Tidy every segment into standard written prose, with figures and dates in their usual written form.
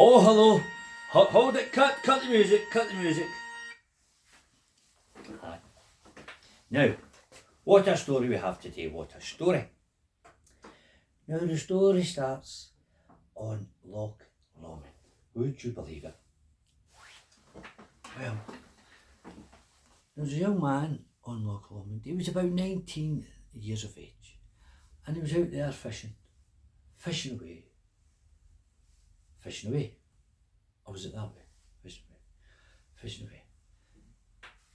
Oh, hello. Hold it. Cut the music. Cut the music. Aye. Now, what a story we have today. What a story. Now, the story starts on Loch Lomond. Would you believe it? Well, there was a young man on Loch Lomond. He was about 19 years of age. And he was out there fishing away. Or was it that way? Fishing away.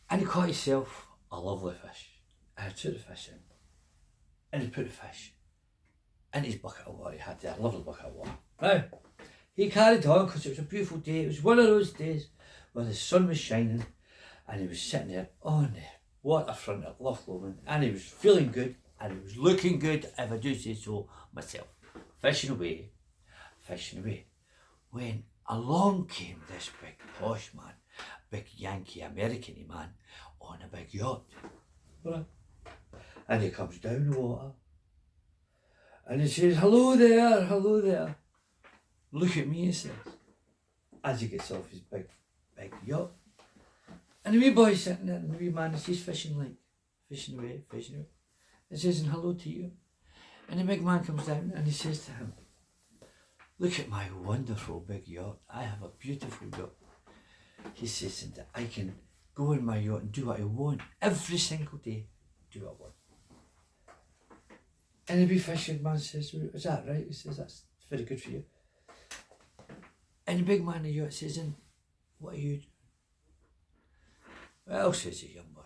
And he caught himself a lovely fish. And he took the fish in. And he put the fish in his bucket of water. He had there, a lovely bucket of water. Now, he carried on because it was a beautiful day. It was one of those days where the sun was shining and he was sitting there on the waterfront at Loch Lomond and he was feeling good and he was looking good, if I do say so myself. Fishing away. When along came this big posh man, big Yankee American man on a big yacht. Right. And he comes down the water and he says, hello there. Look at me, he says, as he gets off his big yacht. And the wee boy sitting there and the wee man is fishing away. He says, and hello to you. And the big man comes down and he says to him, look at my wonderful big yacht. I have a beautiful yacht. He says, and I can go in my yacht and do what I want every single day. Do what I want. And the wee fishing man says, is that right? He says, that's very good for you. And the big man in the yacht says, and what are you doing? Well, says the young boy.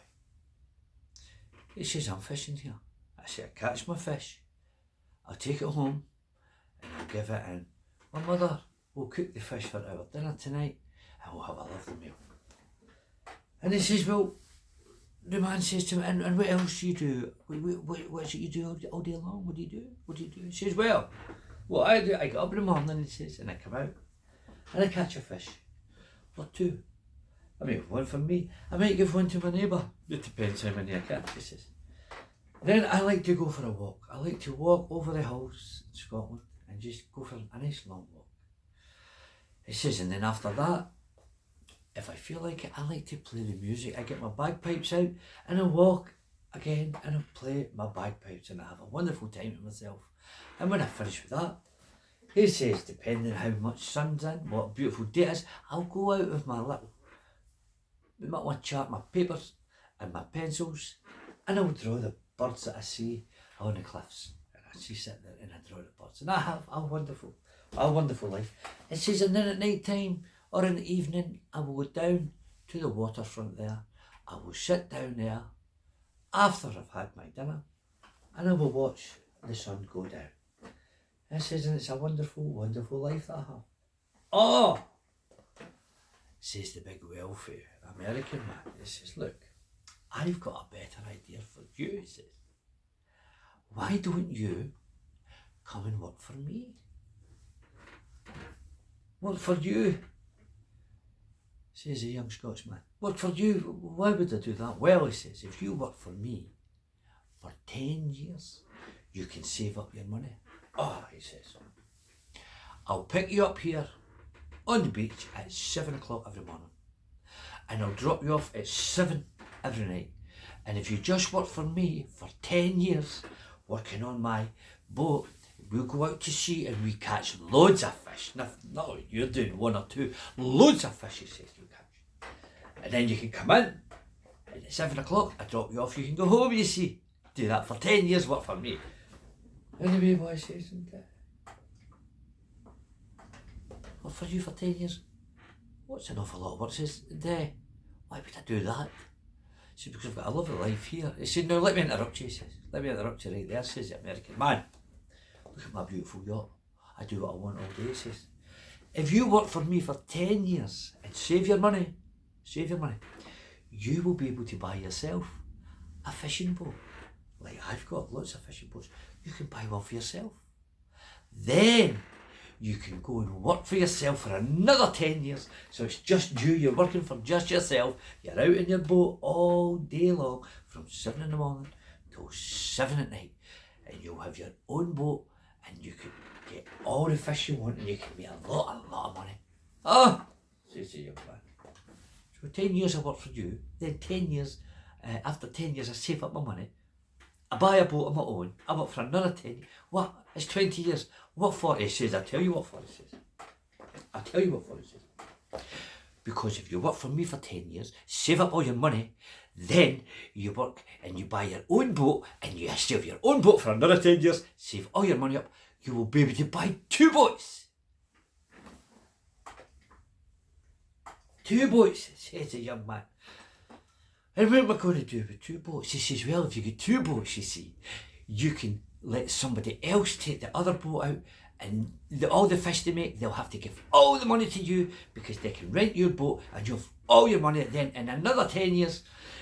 He says, I'm fishing here. I say, I catch my fish, I'll take it home and I'll give it in. My mother will cook the fish for our dinner tonight and we'll have a lovely meal. And he says, well, the man says to him, and what else do you do? What is it you do all day long? What do you do? He says, well, what I do, I get up in the morning, he says, and I come out and I catch a fish. Or two. I make one for me. I might give one to my neighbour. It depends how many I catch, he says. Then I like to go for a walk. I like to walk over the hills in Scotland and just go for a nice long walk. He says, and then after that, if I feel like it, I like to play the music. I get my bagpipes out and I walk again and I play my bagpipes and I have a wonderful time with myself. And when I finish with that, he says, depending how much sun's in, what a beautiful day it is, I'll go out with my chart, my papers and my pencils, and I'll draw the birds that I see on the cliffs. And I see sitting there and I draw the birds. And I have a wonderful life. It says, and then at night time or in the evening, I will go down to the waterfront there. I will sit down there after I've had my dinner and I will watch the sun go down. It says, and it's a wonderful life that I have. Oh, says the big wealthy American man. He says, look, I've got a better idea for you, he says. Why don't you come and work for me? Work for you, says the young Scotsman. Work for you? Why would I do that? Well, he says, if you work for me for 10 years, you can save up your money. Oh, he says, I'll pick you up here on the beach at 7 o'clock every morning and I'll drop you off at 7 every night. And if you just work for me for 10 years, working on my boat, we'll go out to sea and we catch loads of fish. Not like you're doing one or two, loads of fish, he says, you catch. And then you can come in and at 7 o'clock, I drop you off, you can go home, you see. Do that for 10 years, work for me. And the wee boy says, work for you for 10 years? What's an awful lot of work? He says, why would I do that? He said, because I've got a lovely life here. He said, now let me interrupt you, he says. Let me interrupt you right there, says the American man. Look at my beautiful yacht. I do what I want all day, he says. If you work for me for 10 years and save your money, you will be able to buy yourself a fishing boat. Like I've got lots of fishing boats. You can buy one for yourself. Then you can go and work for yourself for another 10 years. So it's just you, you're working for just yourself. You're out in your boat all day long from 7 in the morning till 7 at night. And you'll have your own boat and you could get all the fish you want and you could make a lot of money. Oh, says the young man. So 10 years I work for you, then 10 years, after 10 years I save up my money, I buy a boat of my own, I work for another 10, what, it's 20 years, what for? He says, I'll tell you what for, he says. I'll tell you what for, he says. Because if you work for me for 10 years, save up all your money, then you work and you buy your own boat and you save your own boat for another 10 years, save all your money up, you will be able to buy 2 boats. 2 boats, says the young man. And what am I going to do with 2 boats? He says, well, if you get 2 boats, you see, you can let somebody else take the other boat out, and all the fish they make, they'll have to give all the money to you because they can rent your boat and you'll have all your money. Then in another 10 years,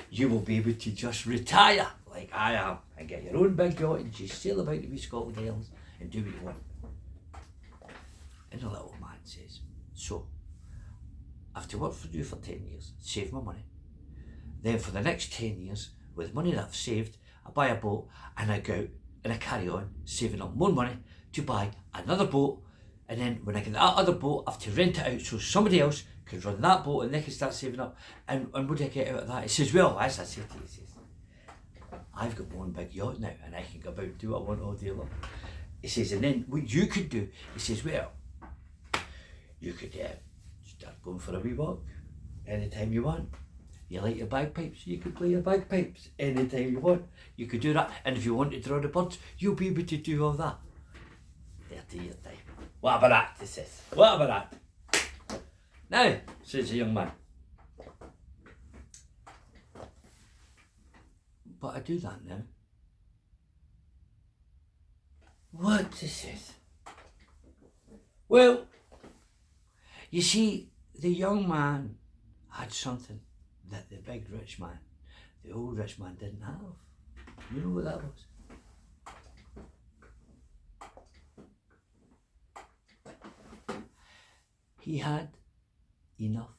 you will be able to just retire like I am and get your own big yacht and just sail about the wee Scotland Islands and do what you want. And the little man says, so, I have to work for you for 10 years, save my money. Then for the next 10 years, with money that I've saved, I buy a boat and I go out and I carry on saving up more money to buy another boat. And then when I get that other boat, I have to rent it out so somebody else can run that boat and they can start saving up. And what do I get out of that? He says, well, as I said to you, he says, I've got my own big yacht now and I can go about and do what I want all day long. He says, and then what you could do, he says, well, you could start going for a wee walk anytime you want. You like your bagpipes, you can play your bagpipes anytime you want. You could do that, and if you want to draw the birds, you'll be able to do all that. 30 years time. What about that, he says? What about that? Now, says the young man. But I do that now. What, he says? Well, you see, the young man had something that the big rich man, the old rich man, didn't have. You know what that was? He had enough